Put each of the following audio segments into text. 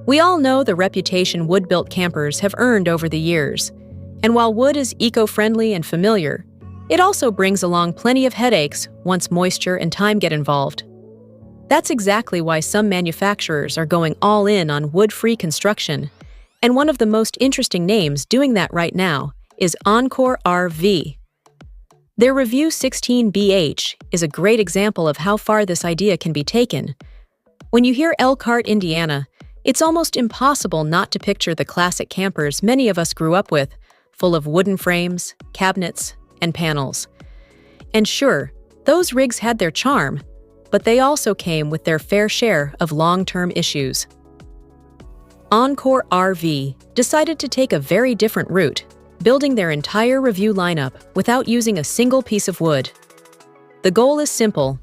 We all know the reputation wood-built campers have earned over the years. And while wood is eco-friendly and familiar, it also brings along plenty of headaches once moisture and time get involved. That's exactly why some manufacturers are going all in on wood-free construction, and one of the most interesting names doing that right now is Encore RV. Their Revue 16BH is a great example of how far this idea can be taken. When you hear Elkhart, Indiana, it's almost impossible not to picture the classic campers many of us grew up with, full of wooden frames, cabinets, and panels. And sure, those rigs had their charm, but they also came with their fair share of long-term issues. Encore RV decided to take a very different route, building their entire Revue lineup without using a single piece of wood. The goal is simple: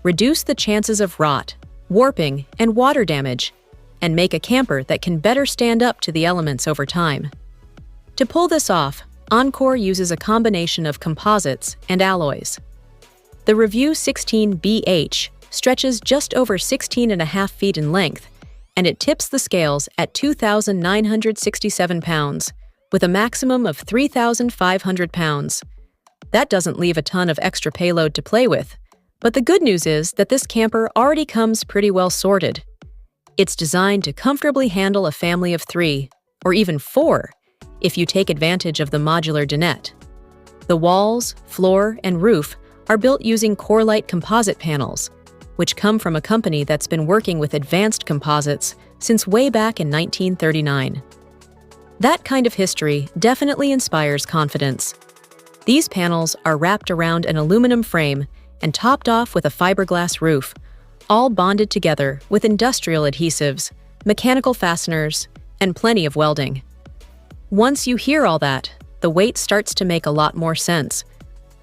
reduce the chances of rot, warping, and water damage, and make a camper that can better stand up to the elements over time. To pull this off, Encore uses a combination of composites and alloys. The Revue 16BH stretches just over 16.5 feet in length, and it tips the scales at 2,967 pounds, with a maximum of 3,500 pounds. That doesn't leave a ton of extra payload to play with, but the good news is that this camper already comes pretty well sorted. It's designed to comfortably handle a family of 3, or even 4, if you take advantage of the modular dinette. The walls, floor, and roof are built using CoreLite composite panels, which come from a company that's been working with advanced composites since way back in 1939. That kind of history definitely inspires confidence. These panels are wrapped around an aluminum frame and topped off with a fiberglass roof, all bonded together with industrial adhesives, mechanical fasteners, and plenty of welding. Once you hear all that, the weight starts to make a lot more sense.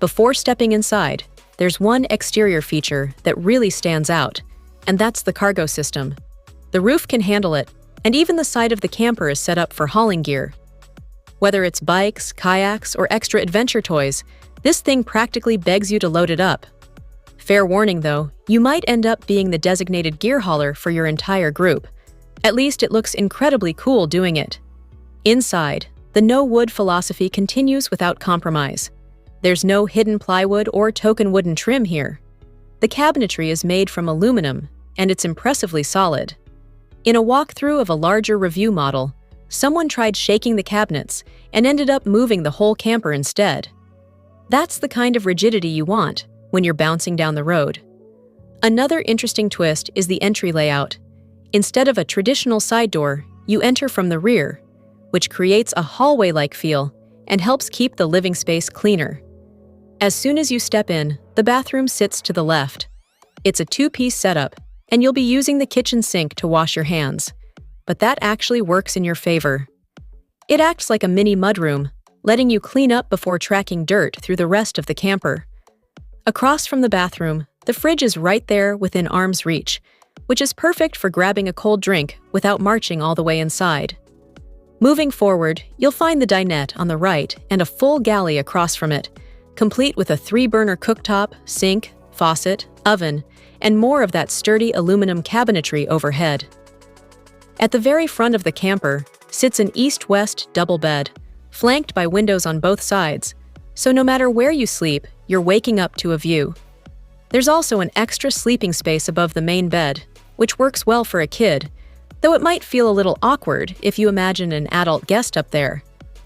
Before stepping inside, there's one exterior feature that really stands out, and that's the cargo system. The roof can handle it, and even the side of the camper is set up for hauling gear. Whether it's bikes, kayaks, or extra adventure toys, this thing practically begs you to load it up. Fair warning though, you might end up being the designated gear hauler for your entire group. At least it looks incredibly cool doing it. Inside, the no-wood philosophy continues without compromise. There's no hidden plywood or token wooden trim here. The cabinetry is made from aluminum, and it's impressively solid. In a walkthrough of a larger Revue model, someone tried shaking the cabinets and ended up moving the whole camper instead. That's the kind of rigidity you want when you're bouncing down the road. Another interesting twist is the entry layout. Instead of a traditional side door, you enter from the rear, which creates a hallway-like feel and helps keep the living space cleaner. As soon as you step in, the bathroom sits to the left. It's a two-piece setup, and you'll be using the kitchen sink to wash your hands. But that actually works in your favor. It acts like a mini mudroom, letting you clean up before tracking dirt through the rest of the camper. Across from the bathroom, the fridge is right there within arm's reach, which is perfect for grabbing a cold drink without marching all the way inside. Moving forward, you'll find the dinette on the right and a full galley across from it, complete with a 3-burner cooktop, sink, faucet, oven, and more of that sturdy aluminum cabinetry overhead. At the very front of the camper sits an east-west double bed, flanked by windows on both sides, so no matter where you sleep, you're waking up to a view. There's also an extra sleeping space above the main bed, which works well for a kid, though it might feel a little awkward if you imagine an adult guest up there.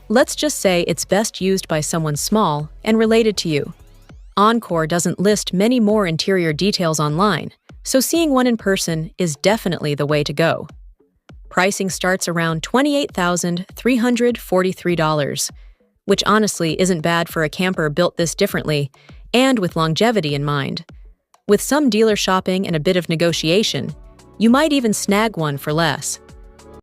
Let's just say it's best used by someone small and related to you. Encore doesn't list many more interior details online, so seeing one in person is definitely the way to go. Pricing starts around $28,343, which honestly isn't bad for a camper built this differently and with longevity in mind. With some dealer shopping and a bit of negotiation, you might even snag one for less.